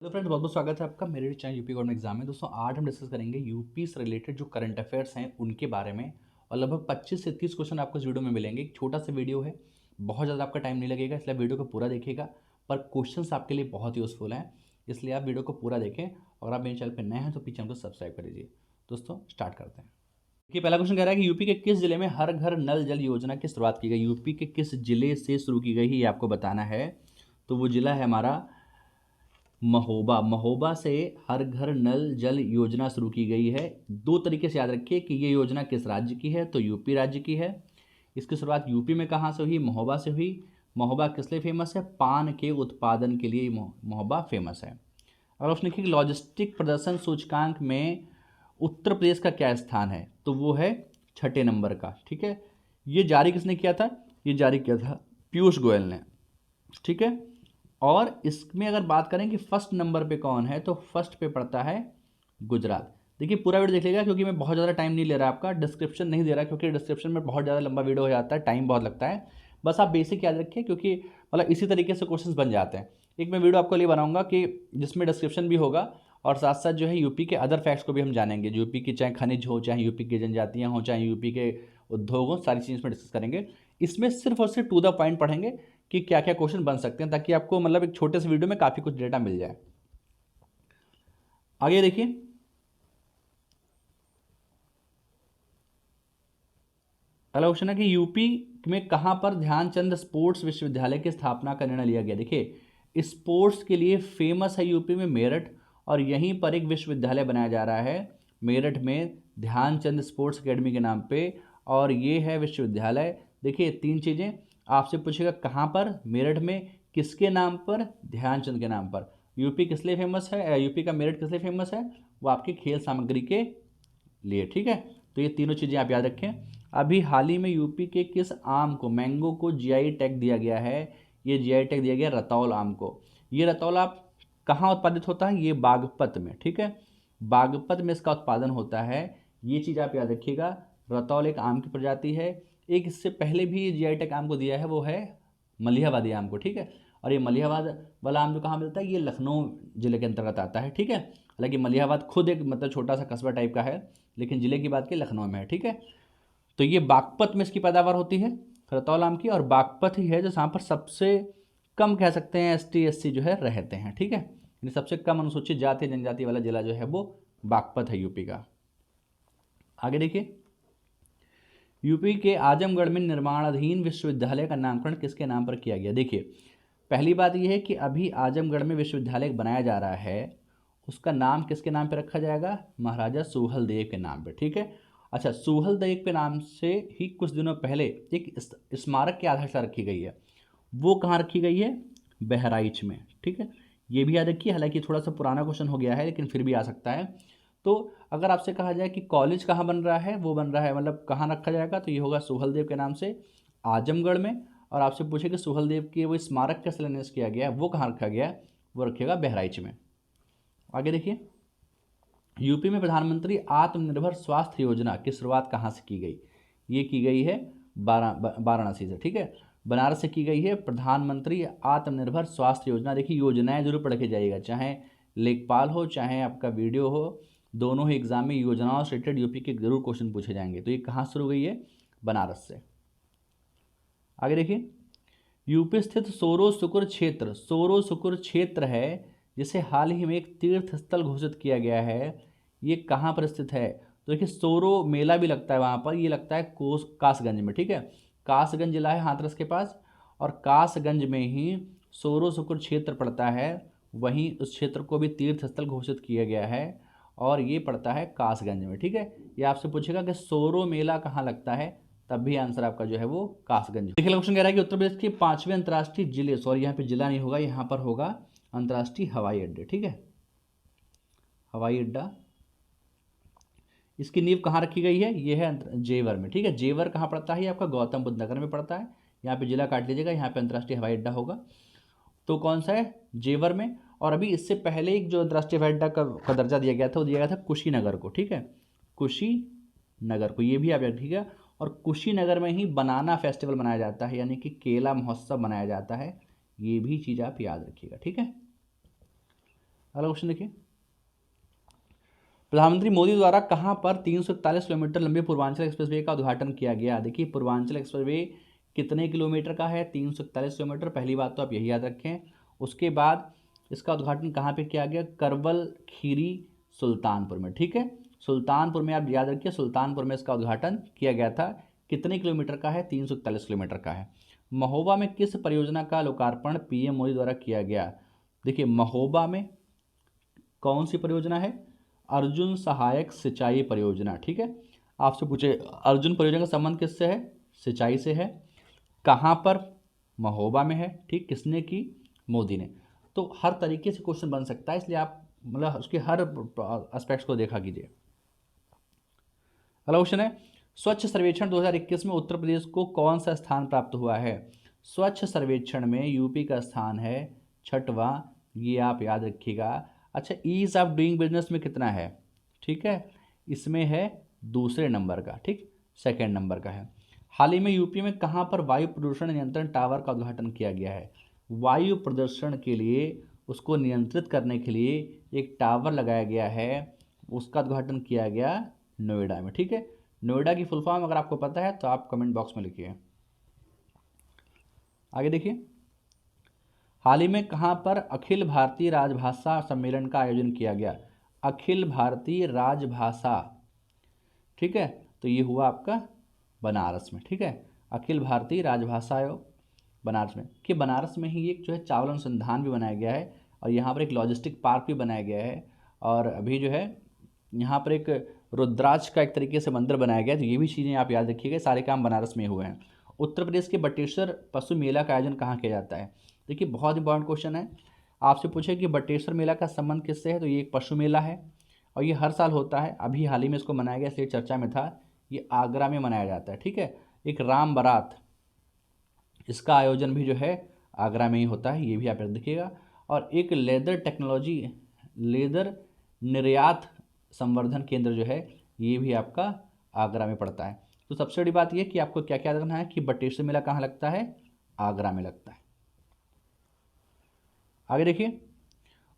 Hello friends, बहुत बहुत स्वागत है आपका मेरे चैनल यूपी गवर्नमेंट एग्जाम में। दोस्तों आज हम डिस्कस करेंगे यूपी से रिलेटेड जो करंट अफेयर्स हैं उनके बारे में। और लगभग 25 से 30 क्वेश्चन आपको इस वीडियो में मिलेंगे। एक छोटा सा वीडियो है, बहुत ज़्यादा आपका टाइम नहीं लगेगा, इसलिए वीडियो को पूरा देखिएगा। पर क्वेश्चंस आपके लिए बहुत यूजफुल हैं, इसलिए आप वीडियो को पूरा देखें। अगर आप मेरे चैनल पर नए हैं तो प्लीज चैनल को सब्सक्राइब कर दीजिए। दोस्तों स्टार्ट करते हैं। देखिए पहला क्वेश्चन कह रहा है कि यूपी के किस जिले में हर घर नल जल योजना की शुरुआत की गई। यूपी के किस जिले से शुरू की गई ये आपको बताना है। तो वो जिला है हमारा महोबा। महोबा से हर घर नल जल योजना शुरू की गई है। दो तरीके से याद रखिए कि ये योजना किस राज्य की है, तो यूपी राज्य की है। इसकी शुरुआत यूपी में कहाँ से हुई? महोबा से हुई। महोबा किस लिए फेमस है? पान के उत्पादन के लिए महोबा फेमस है। अगर उसने लिखी लॉजिस्टिक प्रदर्शन सूचकांक में उत्तर प्रदेश का क्या स्थान है, तो वो है 6ठे नंबर का। ठीक है, ये जारी किसने किया था? ये जारी किया था पीयूष गोयल ने। ठीक है, और इसमें अगर बात करें कि फर्स्ट नंबर पे कौन है, तो फर्स्ट पे पड़ता है गुजरात। देखिए पूरा वीडियो देख लीजिएगा, क्योंकि मैं बहुत ज़्यादा टाइम नहीं ले रहा आपका, डिस्क्रिप्शन नहीं दे रहा, क्योंकि डिस्क्रिप्शन में बहुत ज़्यादा लंबा वीडियो हो जाता है, टाइम बहुत लगता है। बस आप बेसिक याद रखिए, क्योंकि मतलब इसी तरीके से क्वेश्चंस बन जाते हैं। एक मैं वीडियो आपको लिए बनाऊंगा कि जिसमें डिस्क्रिप्शन भी होगा और साथ साथ जो है यूपी के अदर फैक्ट्स को भी हम जानेंगे। यूपी की चाहे खनिज हो, चाहे यूपी की जनजातियाँ हों, चाहे यूपी के उद्योग हों, सारी चीज़ में डिस्कस करेंगे। इसमें सिर्फ और सिर्फ टू द पॉइंट पढ़ेंगे कि क्या क्या क्वेश्चन बन सकते हैं, ताकि आपको मतलब एक छोटे से वीडियो में काफ़ी कुछ डेटा मिल जाए। आगे देखिए, पहला क्वेश्चन है कि यूपी में कहां पर ध्यानचंद स्पोर्ट्स विश्वविद्यालय की स्थापना का निर्णय लिया गया। देखिए स्पोर्ट्स के लिए फेमस है यूपी में मेरठ, और यहीं पर एक विश्वविद्यालय बनाया जा रहा है मेरठ में ध्यानचंद स्पोर्ट्स एकेडमी के नाम पे, और ये है विश्वविद्यालय। देखिए तीन चीज़ें आपसे पूछेगा, कहाँ पर? मेरठ में। किसके नाम पर? ध्यानचंद के नाम पर। यूपी किस लिए फेमस है, यूपी का मेरठ किस लिए फेमस है? वो आपकी खेल सामग्री के लिए। ठीक है, तो ये तीनों चीज़ें आप याद रखें। अभी हाल ही में यूपी के किस आम को, मैंगो को जीआई टैग दिया गया है? ये जीआई टैग दिया गया रतौल आम को। ये रतौल आम कहाँ उत्पादित होता है? ये बागपत में। ठीक है, बागपत में इसका उत्पादन होता है। ये चीज़ आप याद रखिएगा। रतौल एक आम की प्रजाति है। एक इससे पहले भी जीआई टैग आम को दिया है, वो है मलिहाबादी आम को। ठीक है, और ये मलिहाबाद वाला आम जो कहाँ मिलता है, ये लखनऊ जिले के अंतर्गत आता है। ठीक है, हालांकि मलिहाबाद खुद एक मतलब छोटा सा कस्बा टाइप का है, लेकिन जिले की बात की लखनऊ में है। ठीक है, तो ये बागपत में इसकी पैदावार होती है रतौल आम की, और बागपत ही है जो यहाँ पर सबसे कम कह सकते हैं एसटी एससी जो है रहते हैं। ठीक है, यानी सबसे कम अनुसूचित जाति जनजाति वाला जिला जो है वो बागपत है यूपी का। आगे देखिए, यूपी के आजमगढ़ में निर्माणाधीन विश्वविद्यालय का नामकरण किसके नाम पर किया गया। देखिए पहली बात यह है कि अभी आजमगढ़ में विश्वविद्यालय बनाया जा रहा है, उसका नाम किसके नाम पर रखा जाएगा? महाराजा सुहेलदेव के नाम पे। ठीक है, अच्छा सुहेलदेव के नाम से ही कुछ दिनों पहले एक स्मारक की आधारशिला रखी गई है। वो कहाँ रखी गई है? बहराइच में। ठीक है, ये भी याद रखिए, हालांकि थोड़ा सा पुराना क्वेश्चन हो गया है, लेकिन फिर भी आ सकता है। तो अगर आपसे कहा जाए कि कॉलेज कहाँ बन रहा है, वो बन रहा है मतलब कहाँ रखा जाएगा, तो ये होगा सुहेलदेव के नाम से आजमगढ़ में। और आपसे पूछे कि सुहेलदेव के वो स्मारक का शिलान्यास किया गया है, वो कहाँ रखा गया है, वो रखेगा बहराइच में। आगे देखिए, यूपी में प्रधानमंत्री आत्मनिर्भर स्वास्थ्य योजना की शुरुआत कहाँ से की गई? ये की गई है वाराणसी से। ठीक है, बनारस से की गई है प्रधानमंत्री आत्मनिर्भर स्वास्थ्य योजना। देखिए योजनाएं जरूर पढ़ के जाइएगा, चाहे लेखपाल हो चाहे आपका वीडियो हो, दोनों ही एग्जाम में योजनाओं से रिलेटेड यूपी के जरूर क्वेश्चन पूछे जाएंगे। तो ये कहाँ शुरू हुई है? बनारस से। आगे देखिए, यूपी स्थित सोरो सुकुर क्षेत्र है, जिसे हाल ही में एक तीर्थ स्थल घोषित किया गया है। ये कहाँ पर स्थित है? तो देखिए सोरो मेला भी लगता है वहाँ पर, ये लगता है कासगंज में। ठीक है, कासगंज जिला है हाथरस के पास, और कासगंज में ही सोरो सुकुर क्षेत्र पड़ता है। वहीं उस क्षेत्र को भी तीर्थ स्थल घोषित किया गया है, और ये पड़ता है कासगंज में। ठीक है, ये आपसे पूछेगा कि सोरो मेला कहाँ लगता है, तब भी आंसर आपका जो है वो कासगंज। देखिए क्वेश्चन कह रहा है कि उत्तर प्रदेश के 5वें अंतर्राष्ट्रीय जिले, सॉरी यहाँ पे जिला नहीं होगा, यहाँ पर होगा अंतर्राष्ट्रीय हवाई अड्डे। ठीक है, हवाई अड्डा, इसकी नींव कहाँ रखी गई है? ये है जेवर में। ठीक है, जेवर कहाँ पड़ता है? ये आपका गौतम बुद्ध नगर में पड़ता है। यहाँ पे जिला काट लीजिएगा, यहाँ पे अंतर्राष्ट्रीय हवाई अड्डा होगा। तो कौन सा है? जेवर में। और अभी इससे पहले एक जो अंतर्राष्ट्रीय हवाई अड्डा का दर्जा दिया गया था, वो दिया गया था कुशीनगर को। ठीक है, कुशीनगर को, ये भी आप याद रखिएगा। और कुशीनगर में ही बनाना फेस्टिवल मनाया जाता है, यानी कि केला महोत्सव मनाया जाता है। ये भी चीज़ आप याद रखिएगा। ठीक है, अगला क्वेश्चन देखिए, प्रधानमंत्री मोदी द्वारा कहां पर 341 किलोमीटर लंबे पूर्वांचल एक्सप्रेसवे का उद्घाटन किया गया। देखिए पूर्वांचल एक्सप्रेसवे कितने किलोमीटर का है, 341 किलोमीटर। पहली बात तो आप यही याद रखें। उसके बाद इसका उद्घाटन कहाँ पे किया गया, करवल खीरी सुल्तानपुर में। ठीक है, सुल्तानपुर में आप याद रखिए, सुल्तानपुर में इसका उद्घाटन किया गया था। कितने किलोमीटर का है, 341 किलोमीटर का है। महोबा में किस परियोजना का लोकार्पण पीएम मोदी द्वारा किया गया। देखिए महोबा में कौन सी परियोजना है, अर्जुन सहायक सिंचाई परियोजना। ठीक है, आपसे पूछे अर्जुन परियोजना का संबंध किससे है, सिंचाई से है। कहाँ पर, महोबा में है। ठीक, किसने की, मोदी ने। तो हर तरीके से क्वेश्चन बन सकता है, इसलिए आप मतलब उसके हर एस्पेक्ट्स को देखा कीजिए। अगला क्वेश्चन है, स्वच्छ सर्वेक्षण 2021 में उत्तर प्रदेश को कौन सा स्थान प्राप्त हुआ है। स्वच्छ सर्वेक्षण में यूपी का स्थान है 6वां, ये आप याद रखिएगा। अच्छा, ईज ऑफ डूइंग बिजनेस में कितना है, ठीक है, इसमें है दूसरे नंबर का। ठीक, सेकेंड नंबर का है। हाल ही में यूपी में कहाँ पर वायु प्रदूषण नियंत्रण टावर का उद्घाटन किया गया है। वायु प्रदूषण के लिए, उसको नियंत्रित करने के लिए एक टावर लगाया गया है, उसका उद्घाटन किया गया नोएडा में। ठीक है, नोएडा की फुल फॉर्म अगर आपको पता है तो आप कमेंट बॉक्स में लिखिए। आगे देखिए, हाल ही में कहाँ पर अखिल भारतीय राजभाषा सम्मेलन का आयोजन किया गया। अखिल भारतीय राजभाषा, ठीक है, तो ये हुआ आपका बनारस में। ठीक है, अखिल भारतीय राजभाषा आयोग बनारस में। कि बनारस में ही एक जो है चावल अनुसंधान भी बनाया गया है, और यहाँ पर एक लॉजिस्टिक पार्क भी बनाया गया है, और अभी जो है यहाँ पर एक रुद्राक्ष का एक तरीके से मंदिर बनाया गया है। तो ये भी चीज़ें आप याद रखिएगा, सारे काम बनारस में हुए हैं। उत्तर प्रदेश के बटेश्वर पशु मेला का आयोजन कहाँ किया जाता है। देखिए बहुत इंपॉर्टेंट क्वेश्चन है, आपसे पूछे कि बटेश्वर मेला का संबंध किससे है, तो ये एक पशु मेला है, और ये हर साल होता है। अभी हाल ही में इसको मनाया गया, इसलिए चर्चा में था। ये आगरा में मनाया जाता है। ठीक है, एक राम बारात, इसका आयोजन भी जो है आगरा में ही होता है, ये भी आप देखिएगा। और एक लेदर टेक्नोलॉजी, लेदर निर्यात संवर्धन केंद्र जो है, ये भी आपका आगरा में पड़ता है। तो सबसे बड़ी बात यह कि आपको क्या क्या रखना है कि बटेश्वर मेला कहाँ लगता है, आगरा में लगता है। आगे देखिए,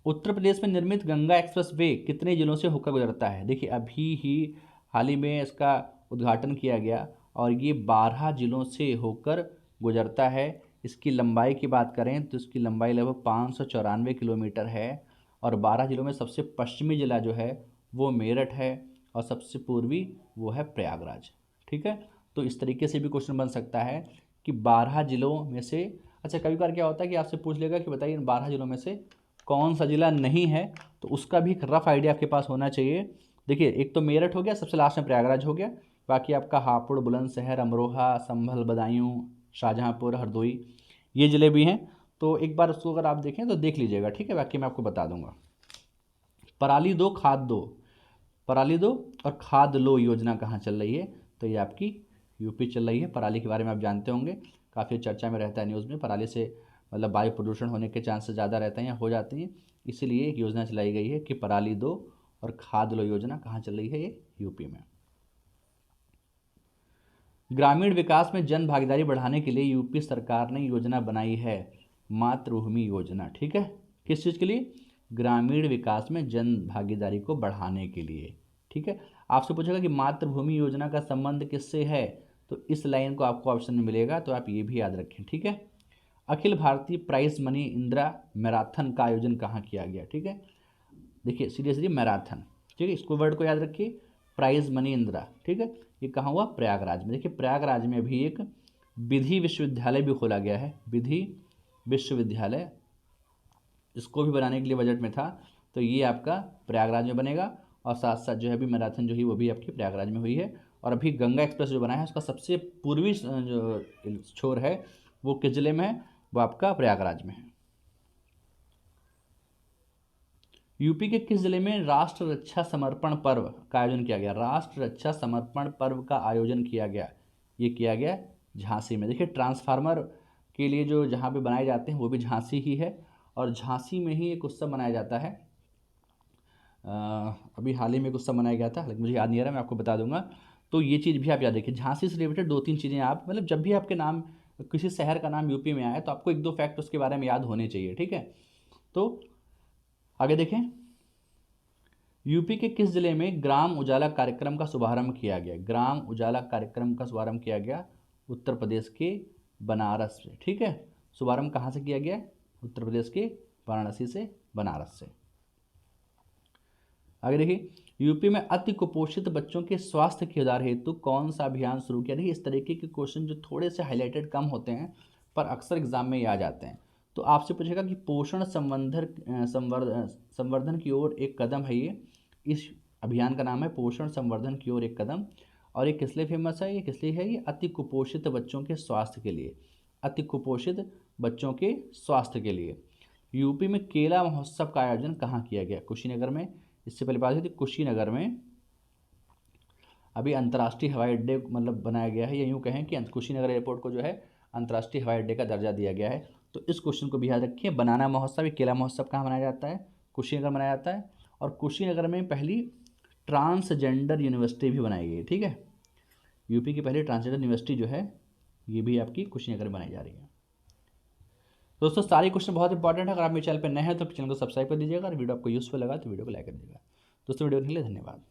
उत्तर प्रदेश में निर्मित गंगा एक्सप्रेस वे कितने जिलों से होकर गुजरता है। देखिए अभी ही हाल ही में इसका उद्घाटन किया गया, और ये 12 जिलों से होकर गुजरता है। इसकी लंबाई की बात करें तो इसकी लंबाई लगभग 594 किलोमीटर है, और 12 जिलों में सबसे पश्चिमी जिला जो है वो मेरठ है, और सबसे पूर्वी वो है प्रयागराज। ठीक है, तो इस तरीके से भी क्वेश्चन बन सकता है कि 12 जिलों में से, अच्छा कभी बार क्या होता है कि आपसे पूछ लेगा कि बताइए इन 12 जिलों में से कौन सा जिला नहीं है, तो उसका भी एक रफ आइडिया आपके पास होना चाहिए। देखिए एक तो मेरठ हो गया, सबसे लास्ट में प्रयागराज हो गया, बाकी आपका हापुड़, बुलंदशहर, अमरोहा, संभल, बदायूं, शाहजहांपुर, हरदोई, ये ज़िले भी हैं। तो एक बार उसको अगर आप देखें तो देख लीजिएगा। ठीक है, बाकी मैं आपको बता दूंगा। पराली दो खाद दो, पराली दो और खाद लो योजना कहाँ चल रही है, तो ये आपकी यूपी चल रही है। पराली के बारे में आप जानते होंगे, काफ़ी चर्चा में रहता है न्यूज़ में। पराली से मतलब वायु प्रदूषण होने के चांसेस ज़्यादा रहते हैं या हो जाती हैं, इसीलिए एक योजना चलाई गई है कि पराली दो और खाद लो योजना कहाँ चल रही है, ये यूपी में। ग्रामीण विकास में जन भागीदारी बढ़ाने के लिए यूपी सरकार ने योजना बनाई है, मातृभूमि योजना। ठीक है, किस चीज़ के लिए, ग्रामीण विकास में जन भागीदारी को बढ़ाने के लिए। ठीक है, आपसे पूछेगा कि मातृभूमि योजना का संबंध किससे है, तो इस लाइन को आपको ऑप्शन में मिलेगा, तो आप ये भी याद रखें। ठीक है, Akhil Bharatiya prize money Indira marathon का आयोजन कहाँ किया गया। ठीक है, देखिए सीरियसली मैराथन, ठीक है, इसको वर्ड को याद रखिए, प्राइज मनी इंदिरा। ठीक है, ये कहाँ हुआ, प्रयागराज में। देखिए प्रयागराज में भी एक विधि विश्वविद्यालय भी खोला गया है, विधि विश्वविद्यालय, इसको भी बनाने के लिए बजट में था, तो ये आपका प्रयागराज में बनेगा। और साथ साथ जो है अभी मैराथन जो है वो भी आपकी प्रयागराज में हुई है। और अभी गंगा एक्सप्रेस जो बना है उसका सबसे पूर्वी जो छोर है वो किस जिले में है, वो आपका प्रयागराज में है। यूपी के किस जिले में राष्ट्र रक्षा समर्पण पर्व का आयोजन किया गया। राष्ट्र रक्षा समर्पण पर्व का आयोजन किया गया, ये किया गया झांसी में। देखिए ट्रांसफार्मर के लिए जो जहाँ पे बनाए जाते हैं वो भी झांसी ही है, और झांसी में ही एक उत्सव मनाया जाता है। अभी हाल ही में एक उत्सव मनाया गया था, लेकिन मुझे याद नहीं आ रहा, मैं आपको बता दूंगा। तो ये चीज़ भी आप याद रखिए। झांसी से रिलेटेड 2-3 चीज़ें आप मतलब जब भी आपके नाम किसी शहर का नाम यूपी में आए तो आपको 1-2 फैक्ट उसके बारे में याद होने चाहिए। ठीक है, तो आगे देखें, यूपी के किस जिले में ग्राम उजाला कार्यक्रम का शुभारंभ किया गया? ग्राम उजाला कार्यक्रम का शुभारंभ किया गया उत्तर प्रदेश के बनारस से। ठीक है, शुभारंभ कहाँ से किया गया? उत्तर प्रदेश के वाराणसी से, बनारस से। आगे देखिए, यूपी में अति कुपोषित बच्चों के स्वास्थ्य के सुधार हेतु कौन सा अभियान शुरू किया? देखिए, इस तरीके के क्वेश्चन जो थोड़े से हाईलाइटेड कम होते हैं पर अक्सर एग्जाम में ये आ जाते हैं। तो आपसे पूछेगा कि पोषण संवर्धन की ओर एक कदम है ये। इस अभियान का नाम है पोषण संवर्धन की ओर एक कदम। और ये किस लिए फेमस है? ये किस लिए है? ये अति कुपोषित बच्चों के स्वास्थ्य के लिए, अति कुपोषित बच्चों के स्वास्थ्य के लिए। यूपी में केला महोत्सव का आयोजन कहाँ किया गया? कुशीनगर में। इससे पहले बात हुई थी कुशीनगर में अभी अंतर्राष्ट्रीय हवाई अड्डे मतलब बनाया गया है, या यूँ कहें कि कुशीनगर एयरपोर्ट को जो है अंतर्राष्ट्रीय हवाई अड्डे का दर्जा दिया गया है। तो इस क्वेश्चन को भी याद रखिए। बनाना महोत्सव, केला महोत्सव कहाँ मनाया जाता है? कुशीनगर मनाया जाता है। और कुशीनगर में पहली ट्रांसजेंडर यूनिवर्सिटी भी बनाई गई है। ठीक है, यूपी की पहली ट्रांसजेंडर यूनिवर्सिटी जो है ये भी आपकी कुशीनगर में बनाई जा रही है। दोस्तों, सारे क्वेश्चन बहुत इंपॉर्टेंट है। अगर आप मेरे चैनल पर नए हैं तो चैनल को सब्सक्राइब कर दीजिएगा। अगर वीडियो आपको यूजफुल लगा तो वीडियो को लाइक कर दीजिएगा। दोस्तों, वीडियो के लिए धन्यवाद।